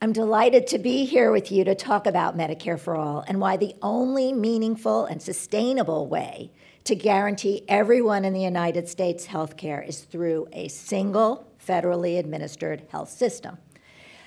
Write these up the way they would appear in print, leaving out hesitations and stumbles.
I'm delighted to be here with you to talk about Medicare for All and why the only meaningful and sustainable way to guarantee everyone in the United States health care is through a single federally administered health system.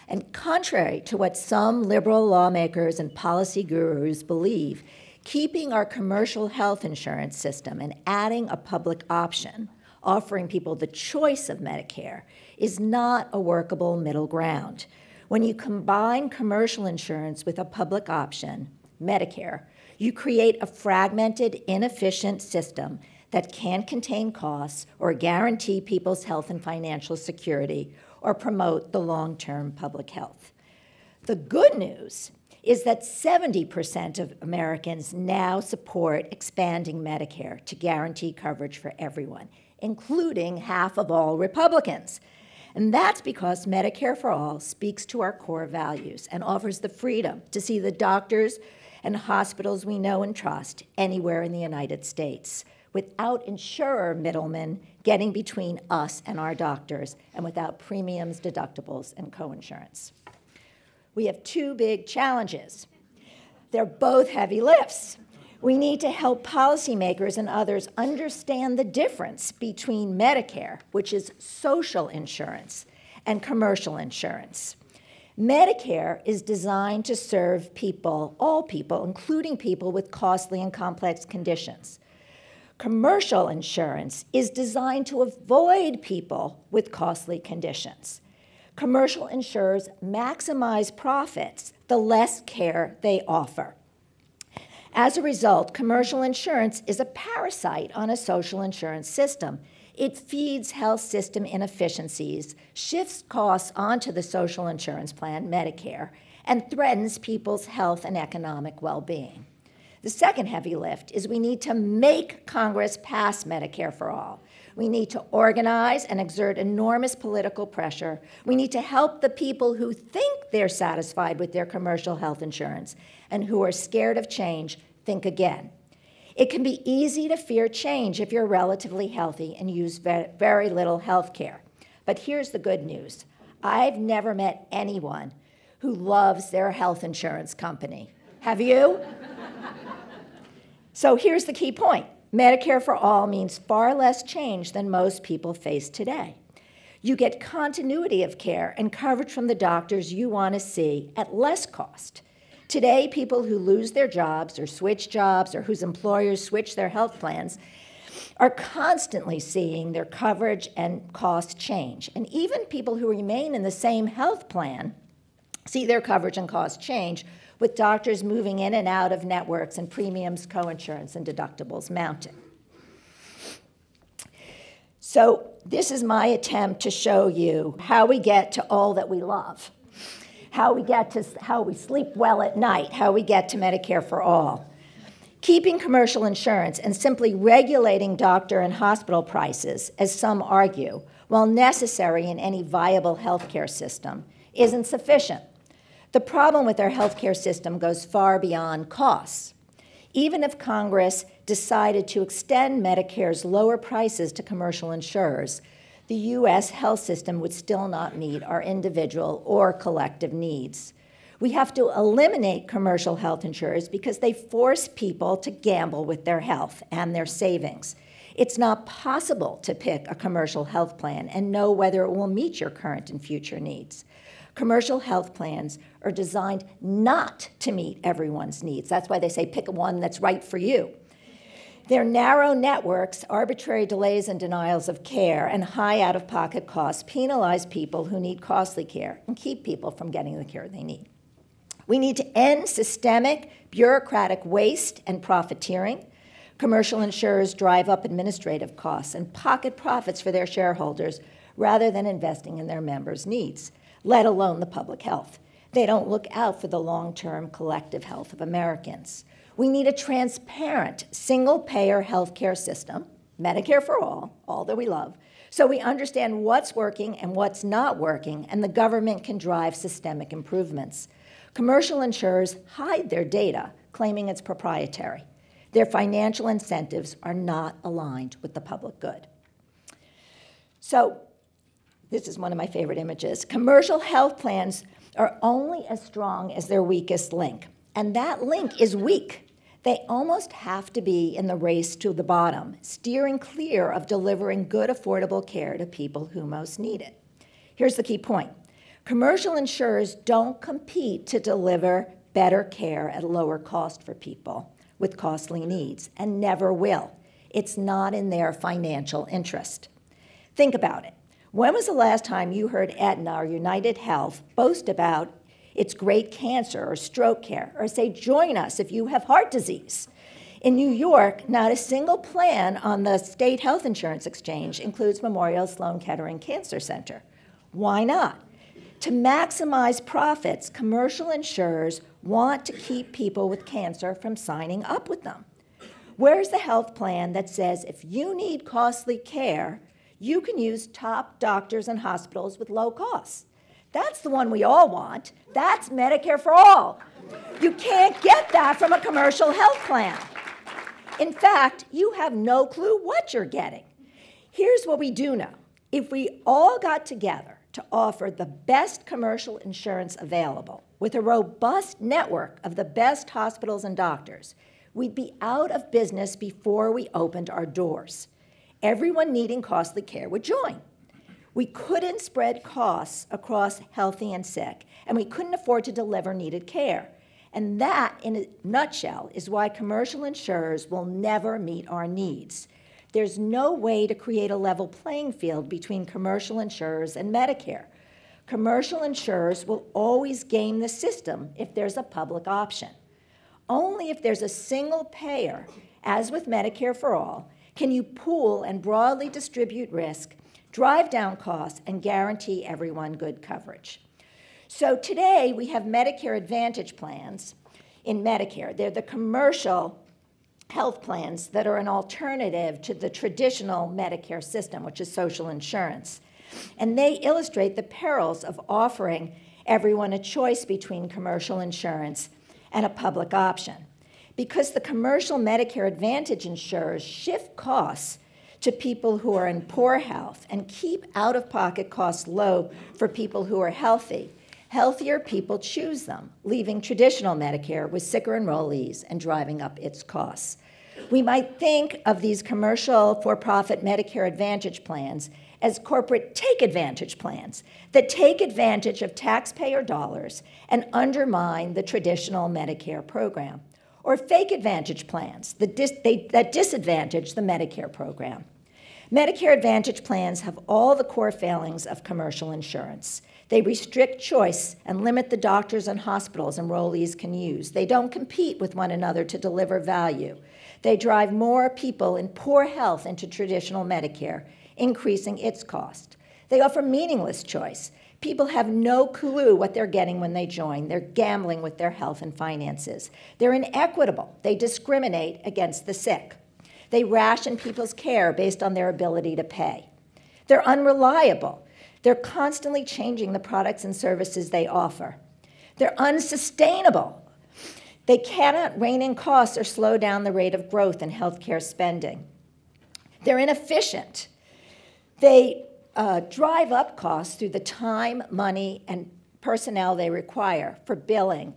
And contrary to what some liberal lawmakers and policy gurus believe, keeping our commercial health insurance system and adding a public option, offering people the choice of Medicare, is not a workable middle ground. When you combine commercial insurance with a public option, Medicare, you create a fragmented, inefficient system that can't contain costs or guarantee people's health and financial security or promote the long-term public health. The good news is that 70% of Americans now support expanding Medicare to guarantee coverage for everyone, including half of all Republicans. And that's because Medicare for All speaks to our core values and offers the freedom to see the doctors and hospitals we know and trust anywhere in the United States, without insurer middlemen getting between us and our doctors, and without premiums, deductibles, and coinsurance. We have two big challenges. They're both heavy lifts. We need to help policymakers and others understand the difference between Medicare, which is social insurance, and commercial insurance. Medicare is designed to serve people, all people, including people with costly and complex conditions. Commercial insurance is designed to avoid people with costly conditions. Commercial insurers maximize profits the less care they offer. As a result, commercial insurance is a parasite on a social insurance system. It feeds health system inefficiencies, shifts costs onto the social insurance plan, Medicare, and threatens people's health and economic well-being. The second heavy lift is we need to make Congress pass Medicare for All. We need to organize and exert enormous political pressure. We need to help the people who think they're satisfied with their commercial health insurance and who are scared of change think again. It can be easy to fear change if you're relatively healthy and use very little health care. But here's the good news. I've never met anyone who loves their health insurance company. Have you? So here's the key point. Medicare for All means far less change than most people face today. You get continuity of care and coverage from the doctors you want to see at less cost. Today, people who lose their jobs or switch jobs or whose employers switch their health plans are constantly seeing their coverage and cost change. And even people who remain in the same health plan see their coverage and cost change, with doctors moving in and out of networks and premiums, coinsurance, and deductibles mounting. So this is my attempt to show you how we get to all that we love, how we sleep well at night, how we get to Medicare for All. Keeping commercial insurance and simply regulating doctor and hospital prices, as some argue, while necessary in any viable healthcare system, isn't sufficient. The problem with our healthcare system goes far beyond costs. Even if Congress decided to extend Medicare's lower prices to commercial insurers, the U.S. health system would still not meet our individual or collective needs. We have to eliminate commercial health insurers because they force people to gamble with their health and their savings. It's not possible to pick a commercial health plan and know whether it will meet your current and future needs. Commercial health plans are designed not to meet everyone's needs. That's why they say pick one that's right for you. Their narrow networks, arbitrary delays and denials of care, and high out-of-pocket costs penalize people who need costly care and keep people from getting the care they need. We need to end systemic bureaucratic waste and profiteering. Commercial insurers drive up administrative costs and pocket profits for their shareholders rather than investing in their members' needs, let alone the public health. They don't look out for the long-term collective health of Americans. We need a transparent, single-payer healthcare system, Medicare for all that we love, so we understand what's working and what's not working, and the government can drive systemic improvements. Commercial insurers hide their data, claiming it's proprietary. Their financial incentives are not aligned with the public good. So, this is one of my favorite images. Commercial health plans are only as strong as their weakest link. And that link is weak. They almost have to be in the race to the bottom, steering clear of delivering good, affordable care to people who most need it. Here's the key point. Commercial insurers don't compete to deliver better care at lower cost for people with costly needs, and never will. It's not in their financial interest. Think about it. When was the last time you heard Aetna or United Health boast about its great cancer or stroke care, or say, join us if you have heart disease? In New York, not a single plan on the state health insurance exchange includes Memorial Sloan Kettering Cancer Center. Why not? To maximize profits, commercial insurers want to keep people with cancer from signing up with them. Where's the health plan that says if you need costly care, you can use top doctors and hospitals with low costs? That's the one we all want. That's Medicare for all. You can't get that from a commercial health plan. In fact, you have no clue what you're getting. Here's what we do know. If we all got together to offer the best commercial insurance available with a robust network of the best hospitals and doctors, we'd be out of business before we opened our doors. Everyone needing costly care would join. We couldn't spread costs across healthy and sick, and we couldn't afford to deliver needed care. And that, in a nutshell, is why commercial insurers will never meet our needs. There's no way to create a level playing field between commercial insurers and Medicare. Commercial insurers will always game the system if there's a public option. Only if there's a single payer, as with Medicare for All, can you pool and broadly distribute risk, drive down costs, and guarantee everyone good coverage. So today we have Medicare Advantage plans in Medicare. They're the commercial health plans that are an alternative to the traditional Medicare system, which is social insurance. And they illustrate the perils of offering everyone a choice between commercial insurance and a public option. Because the commercial Medicare Advantage insurers shift costs to people who are in poor health and keep out-of-pocket costs low for people who are healthy, healthier people choose them, leaving traditional Medicare with sicker enrollees and driving up its costs. We might think of these commercial for-profit Medicare Advantage plans as corporate take-advantage plans that take advantage of taxpayer dollars and undermine the traditional Medicare program, or fake advantage plans that disadvantage the Medicare program. Medicare Advantage plans have all the core failings of commercial insurance. They restrict choice and limit the doctors and hospitals enrollees can use. They don't compete with one another to deliver value. They drive more people in poor health into traditional Medicare, increasing its cost. They offer meaningless choice. People have no clue what they're getting when they join. They're gambling with their health and finances. They're inequitable. They discriminate against the sick. They ration people's care based on their ability to pay. They're unreliable. They're constantly changing the products and services they offer. They're unsustainable. They cannot rein in costs or slow down the rate of growth in healthcare spending. They're inefficient. They drive up costs through the time, money, and personnel they require for billing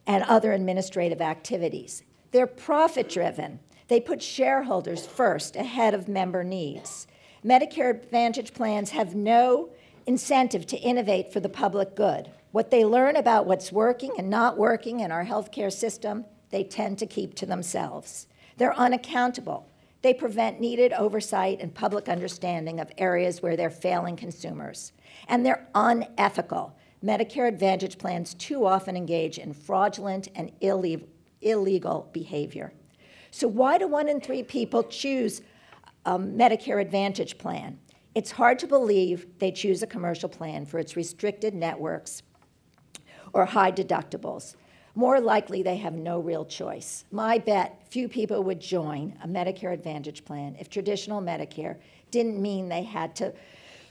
and other administrative activities. They're profit-driven. They put shareholders first ahead of member needs. Medicare Advantage plans have no incentive to innovate for the public good. What they learn about what's working and not working in our healthcare system, they tend to keep to themselves. They're unaccountable. They prevent needed oversight and public understanding of areas where they're failing consumers. And they're unethical. Medicare Advantage plans too often engage in fraudulent and illegal behavior. So why do 1 in 3 people choose a Medicare Advantage plan? It's hard to believe they choose a commercial plan for its restricted networks or high deductibles. More likely, they have no real choice. My bet, few people would join a Medicare Advantage plan if traditional Medicare didn't mean they had to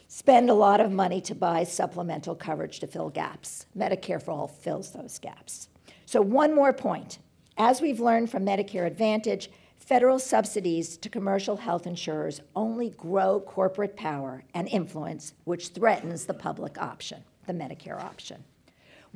spend a lot of money to buy supplemental coverage to fill gaps. Medicare for All fills those gaps. So one more point. As we've learned from Medicare Advantage, federal subsidies to commercial health insurers only grow corporate power and influence, which threatens the public option, the Medicare option.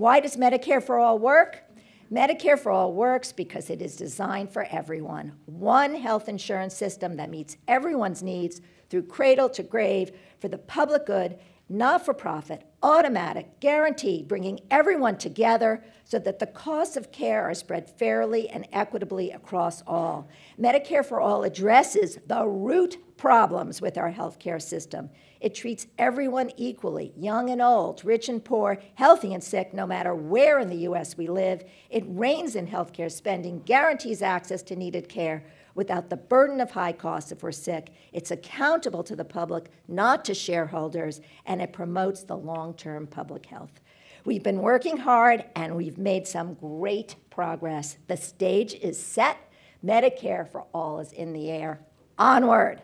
Why does Medicare for All work? Medicare for All works because it is designed for everyone. One health insurance system that meets everyone's needs through cradle to grave for the public good, not-for-profit, automatic, guaranteed, bringing everyone together so that the costs of care are spread fairly and equitably across all. Medicare for All addresses the root problems with our healthcare system. It treats everyone equally, young and old, rich and poor, healthy and sick, no matter where in the U.S. we live. It reins in healthcare spending, guarantees access to needed care without the burden of high costs if we're sick. It's accountable to the public, not to shareholders, and it promotes the long-term public health. We've been working hard, and we've made some great progress. The stage is set. Medicare for All is in the air. Onward.